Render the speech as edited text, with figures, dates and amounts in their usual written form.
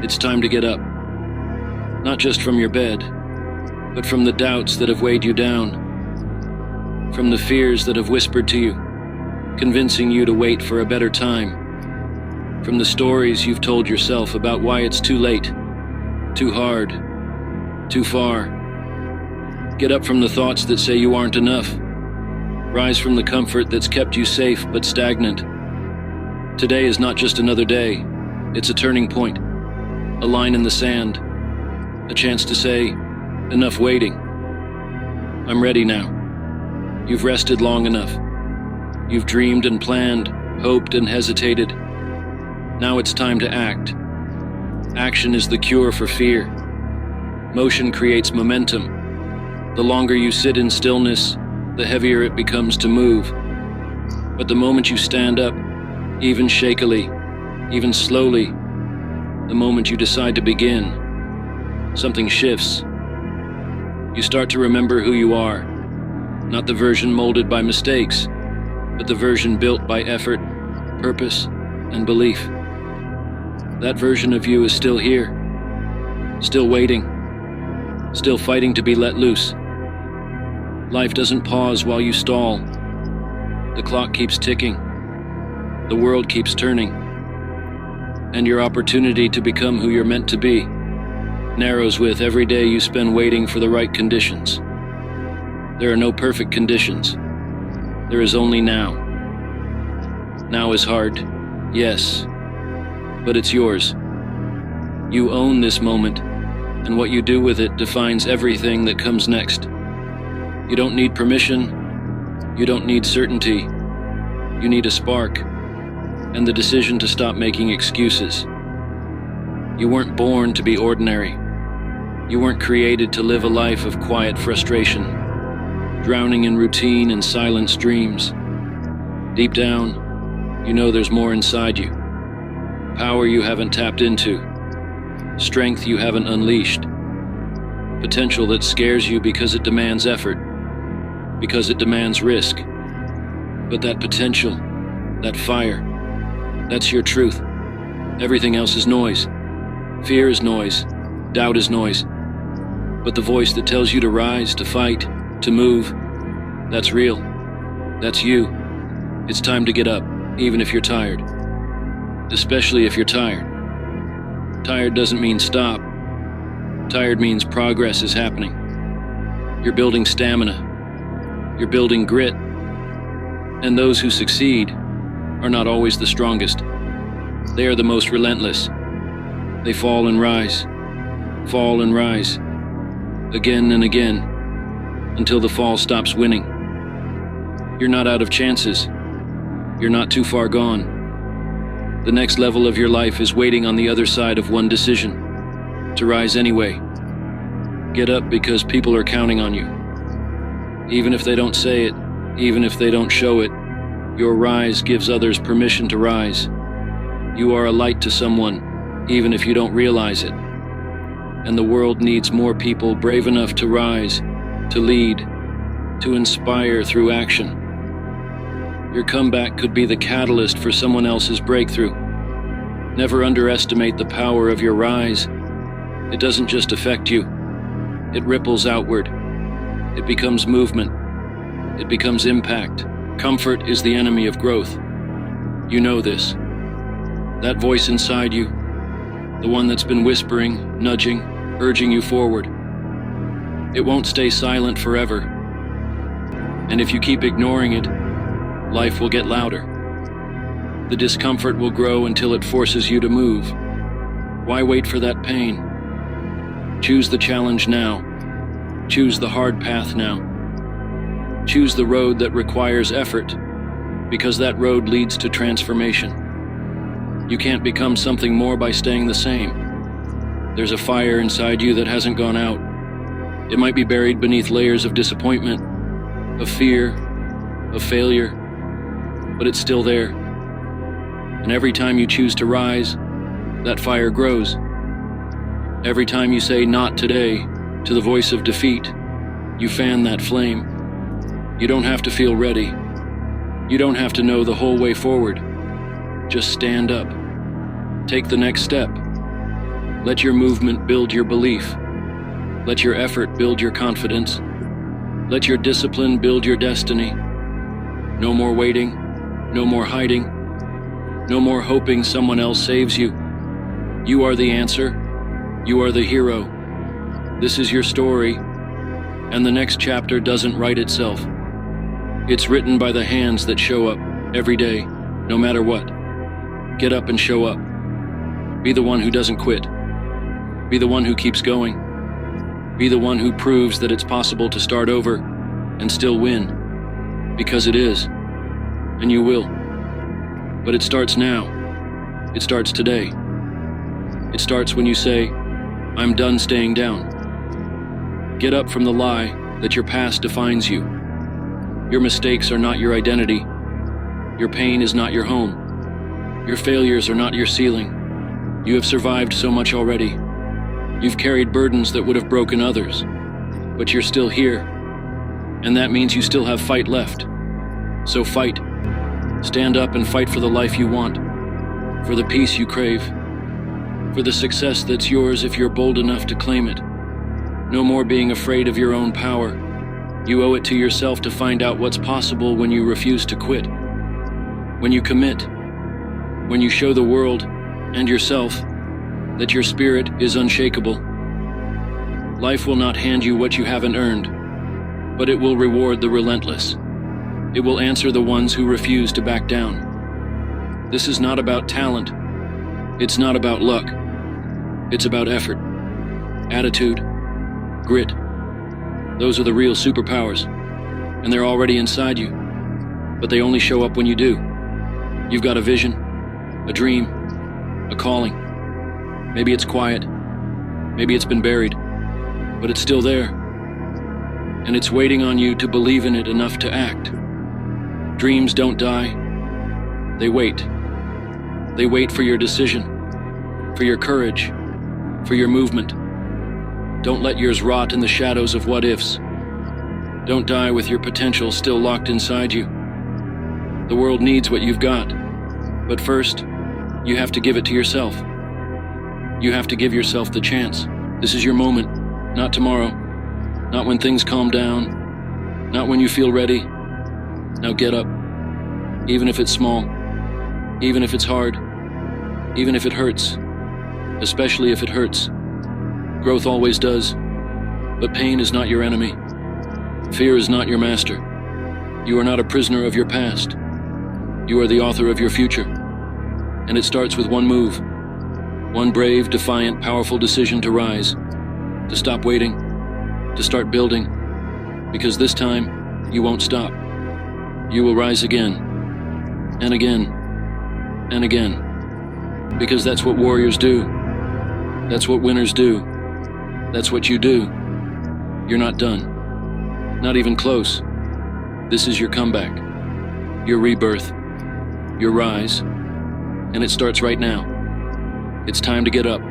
It's time to get up. Not just from your bed, but from the doubts that have weighed you down, from the fears that have whispered to you, convincing you to wait for a better time, from the stories you've told yourself about why it's too late, too hard, too far. Get up from the thoughts that say you aren't enough. Rise from the comfort that's kept you safe but stagnant. Today is not just another day, it's a turning point, a line in the sand, a chance to say, enough waiting. I'm ready now. You've rested long enough. You've dreamed and planned, hoped and hesitated. Now it's time to act. Action is the cure for fear. Motion creates momentum. The longer you sit in stillness, the heavier it becomes to move. But the moment you stand up, even shakily, even slowly, the moment you decide to begin, something shifts. You start to remember who you are, not the version molded by mistakes, but the version built by effort, purpose, and belief. That version of you is still here, still waiting, still fighting to be let loose. Life doesn't pause while you stall. The clock keeps ticking. The world keeps turning. And your opportunity to become who you're meant to be narrows with every day you spend waiting for the right conditions. There are no perfect conditions. There is only now. Now is hard, yes, but it's yours. You own this moment, and what you do with it defines everything that comes next. You don't need permission. You don't need certainty. You need a spark, and the decision to stop making excuses. You weren't born to be ordinary. You weren't created to live a life of quiet frustration, drowning in routine and silence dreams. Deep down, you know there's more inside you. Power you haven't tapped into. Strength you haven't unleashed. Potential that scares you because it demands effort, because it demands risk. But that potential, that fire, that's your truth. Everything else is noise. Fear is noise. Doubt is noise. But the voice that tells you to rise, to fight, to move, that's real. That's you. It's time to get up, even if you're tired. Especially if you're tired. Tired doesn't mean stop. Tired means progress is happening. You're building stamina. You're building grit. And those who succeed are not always the strongest. They are the most relentless. They fall and rise, again and again, until the fall stops winning. You're not out of chances. You're not too far gone. The next level of your life is waiting on the other side of one decision, to rise anyway. Get up because people are counting on you. Even if they don't say it, even if they don't show it, your rise gives others permission to rise. You are a light to someone, even if you don't realize it. And the world needs more people brave enough to rise, to lead, to inspire through action. Your comeback could be the catalyst for someone else's breakthrough. Never underestimate the power of your rise. It doesn't just affect you. It ripples outward. It becomes movement. It becomes impact. Comfort is the enemy of growth. You know this. That voice inside you, the one that's been whispering, nudging, urging you forward. It won't stay silent forever. And if you keep ignoring it, life will get louder. The discomfort will grow until it forces you to move. Why wait for that pain? Choose the challenge now. Choose the hard path now. Choose the road that requires effort, because that road leads to transformation. You can't become something more by staying the same. There's a fire inside you that hasn't gone out. It might be buried beneath layers of disappointment, of fear, of failure, but it's still there. And every time you choose to rise, that fire grows. Every time you say "not today" to the voice of defeat, you fan that flame. You don't have to feel ready. You don't have to know the whole way forward. Just stand up. Take the next step. Let your movement build your belief. Let your effort build your confidence. Let your discipline build your destiny. No more waiting, no more hiding, no more hoping someone else saves you. You are the answer. You are the hero. This is your story, and the next chapter doesn't write itself. It's written by the hands that show up every day, no matter what. Get up and show up. Be the one who doesn't quit. Be the one who keeps going. Be the one who proves that it's possible to start over and still win. Because it is, and you will. But it starts now. It starts today. It starts when you say, I'm done staying down. Get up from the lie that your past defines you. Your mistakes are not your identity. Your pain is not your home. Your failures are not your ceiling. You have survived so much already. You've carried burdens that would have broken others, but you're still here, and that means you still have fight left. So fight. Stand up and fight for the life you want, for the peace you crave, for the success that's yours if you're bold enough to claim it. No more being afraid of your own power. You owe it to yourself to find out what's possible when you refuse to quit. When you commit. When you show the world and yourself that your spirit is unshakable. Life will not hand you what you haven't earned, but it will reward the relentless. It will answer the ones who refuse to back down. This is not about talent. It's not about luck. It's about effort, attitude, grit. Those are the real superpowers, and they're already inside you, but they only show up when you do. You've got a vision, a dream, a calling. Maybe it's quiet, maybe it's been buried, but it's still there. And it's waiting on you to believe in it enough to act. Dreams don't die, they wait. They wait for your decision, for your courage, for your movement. Don't let yours rot in the shadows of what-ifs. Don't die with your potential still locked inside you. The world needs what you've got, but first, you have to give it to yourself. You have to give yourself the chance. This is your moment, not tomorrow, not when things calm down, not when you feel ready. Now get up, even if it's small, even if it's hard, even if it hurts, especially if it hurts. Growth always does, but pain is not your enemy. Fear is not your master. You are not a prisoner of your past. You are the author of your future, and it starts with one move. One brave, defiant, powerful decision to rise, to stop waiting, to start building, because this time, you won't stop. You will rise again, and again, and again, because that's what warriors do. That's what winners do. That's what you do. You're not done. Not even close. This is your comeback, your rebirth, your rise, and it starts right now. It's time to get up.